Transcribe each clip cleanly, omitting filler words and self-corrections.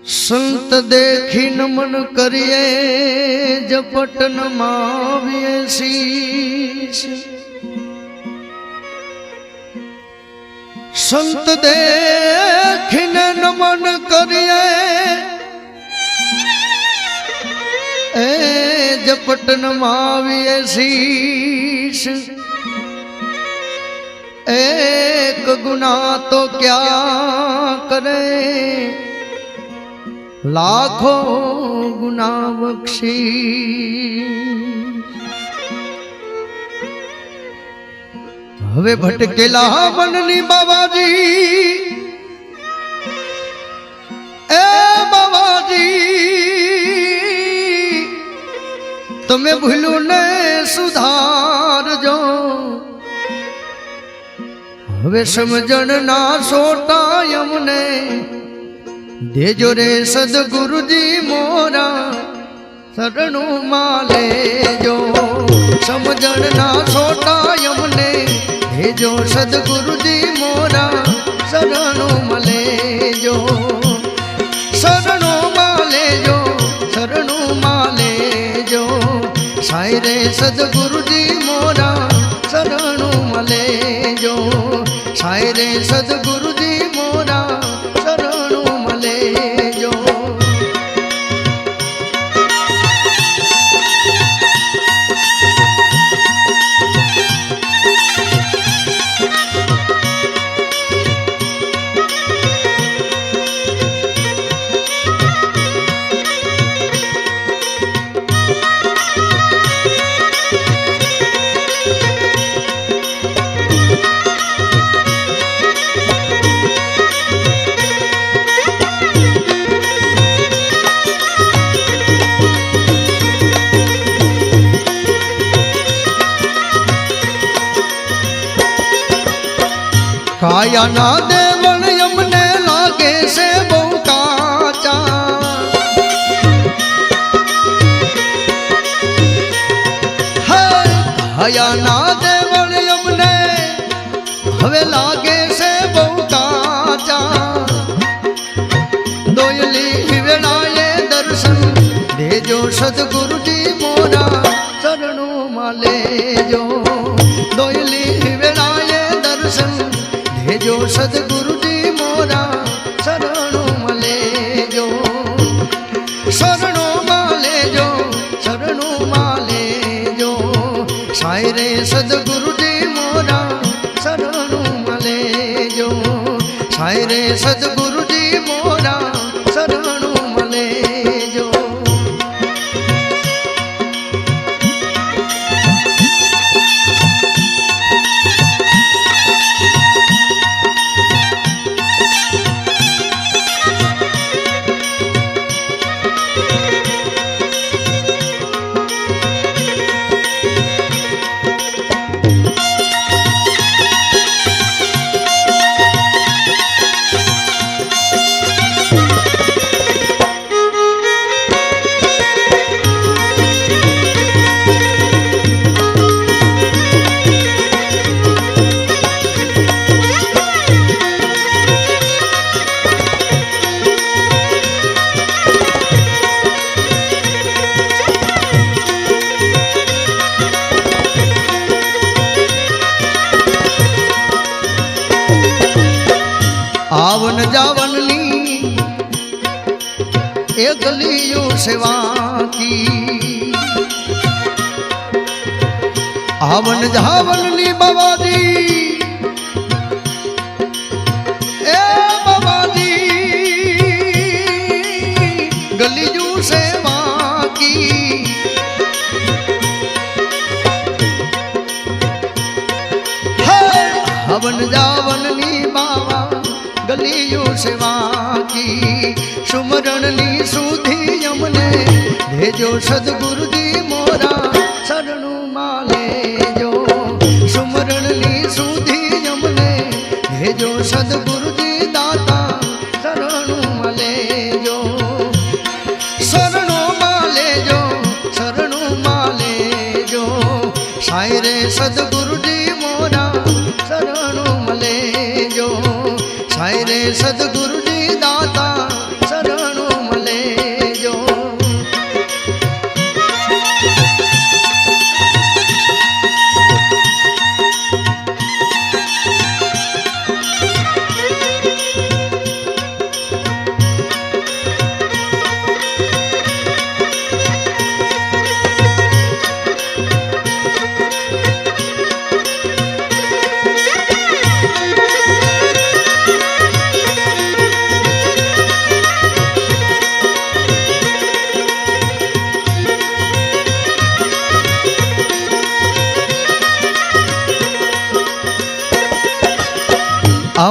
संत देखी नमन करिए जपटन माविए शीश। संत देखिने नमन करिए जपटन माविए शीश। एक गुना तो क्या करे लाखों गुना बख्शी। हवे भटकेला मननी बाबाजी ए बाबाजी तमे भूलू ने सुधार जो। हवे समझण ना सोटा यमने देजो रे सदगुरु जी मोरा शरणु माले जो। समझण ना छोटा यमने देजो सदगुरु जी मोरा शरणु मले जो। शरणु माले जो शरणु माले जो। साई रे सदगुरु जी मोरा शरणु मले जो। साई रे सदगुरु जी मोरा शरणु मले जो। काया ना देवण यमने लागे से बहु काचा। काया ना देवण यमने हवे लागे से बहु काचा। दोयली वेलाए दर्शन देजो सदगुरु जी मोरा शरणु माले जो। दोयली वेलाए दर्शन जो सदगुरु जी मोरा शरणु मले जो। शरणु माले जो शरणु माले जो। साई रे सदगुरु जी मोरा शरणु मले जो। साई रे सदगुरु जी मोरा शरणु मले जो। आवन जावन ली एक लियो सेवा की। आवन जावन ली बाबा जी ए बाबा जी गलियू सेवा की। हवन जावन ली बाबा गलियो सेवा की। सुमरण ली सुधी यमने भेजो सदगुरु जी मोरा शरणु माले जो। सुमरण ली सुधी यमने भेजो सदगुरु जी दाता शरणु मले जो। शरणु माले जो शरणु सदगुरु जी मोरा शरणों मले जो साई रे सदगुरु जी दाता शरणों मले जो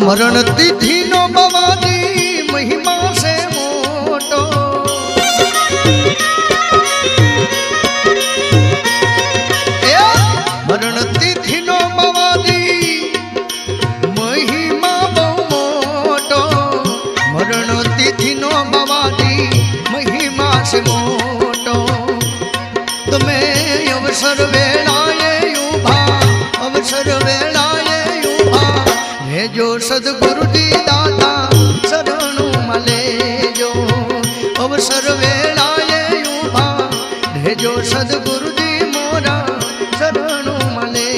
मरण तिथि नो बाबाजी महिमा से मोटो मरण तिथि नो बाबाजी महिमा बहु मोटो मरण तिथि नो बाबाजी महिमा से मोटो तुम्हें अवसर वेलाए उभा अवसर वेलाए उभा जो सदगुरु जी दाता शरणों मले जो अवसर वेलाए उभा जो सदगुरु जी मोरा शरणों मले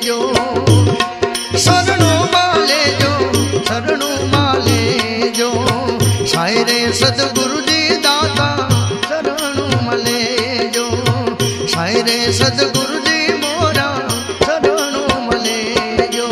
जो शरणों माले जो शरणों माले जो साई रे सदगुरु जी दाता शरणों मले जो साई रे सदगुरु जी मोरा शरणों मले जो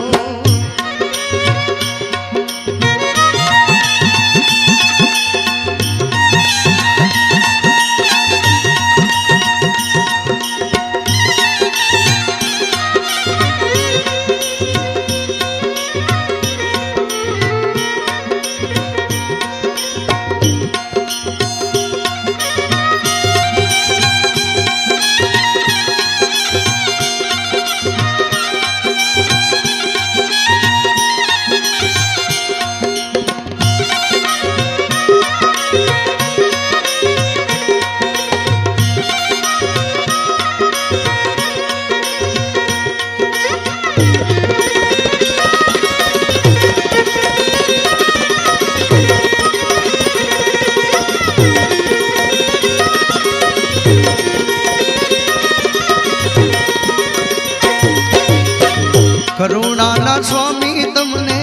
करुणा ना स्वामी तुमने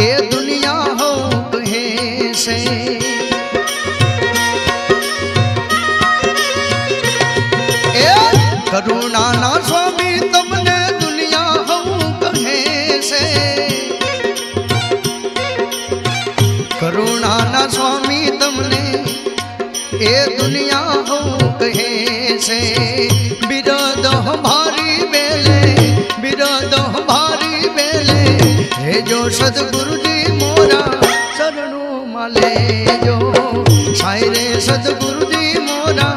ए दुनिया हो कहे से ए करुणा ना स्वामी तुमने दुनिया हो कहे से करुणा ना स्वामी तुमने ए दुनिया हो कहे से विरोध हमारी बेले विरोध हमारी बेले हे जो सदगुरु जी मोरा शरणों मले जो साई रे सदगुरु जी मोरा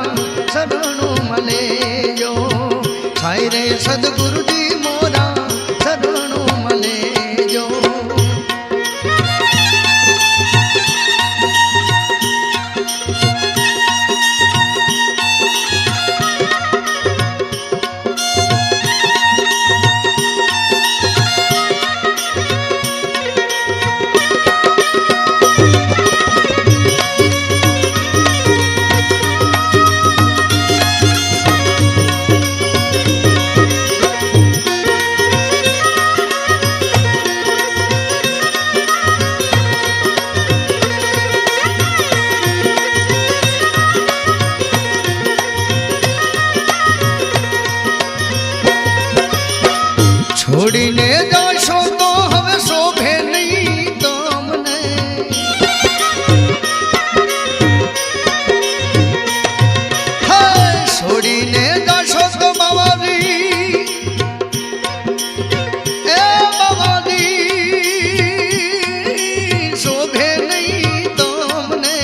शरणों मले जो साई रे सदगुरु जी मोरा शरणों मले जो छोड़ीने जाशो तो हवे शोभे नहीं तमने छोड़ीने जाशो तो बाबाजी ए बाबाजी शोभे नहीं तमने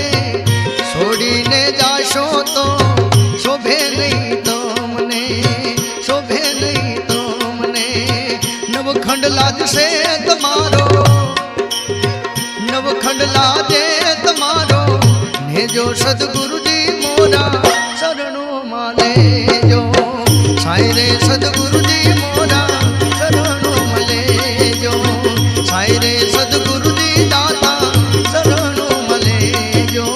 छोड़ीने जाशो तो शोभे नहीं तमने शोभे नहीं नवखंड लाज से तुम्हारो नवखंड लाजे तुम्हारो ने जो सदगुरु जी मोरा शरणों माले जो साई रे सदगुरु जी साई रे सदगुरु जी दाता शरणों मले जो।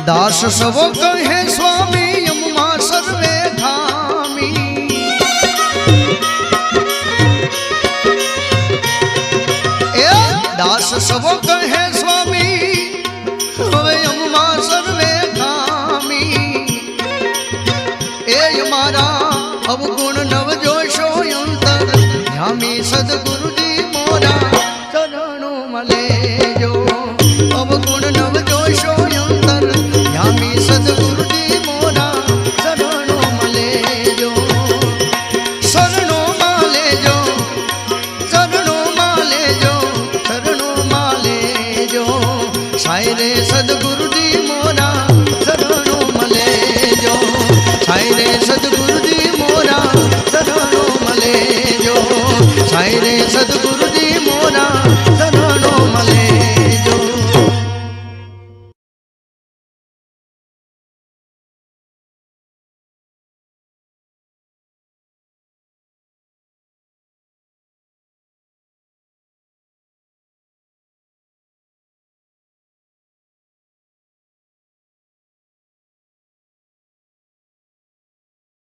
दास सबो कहे स्वामी यमुना सर्वे धामी। ए दास सबो कहे स्वामी हवे यमुना सर्वे धामी। ए हमारा अवगुण नव जोशो अंतर ध्यामी सदगुरु जी मोरा चरणों मले जो। अवगुण नव जोशो अंतर ध्यामी सदगुरु जी मोरा शरणों मले जो। शरणों माले जो शरणों माले जो शरणों माले जो। साई रे सदगुरु जी मोरा शरणों मले जो। साई रे सदगुरु जी मोरा शरणों मले जो। साई रे सदगुरु जी मोरा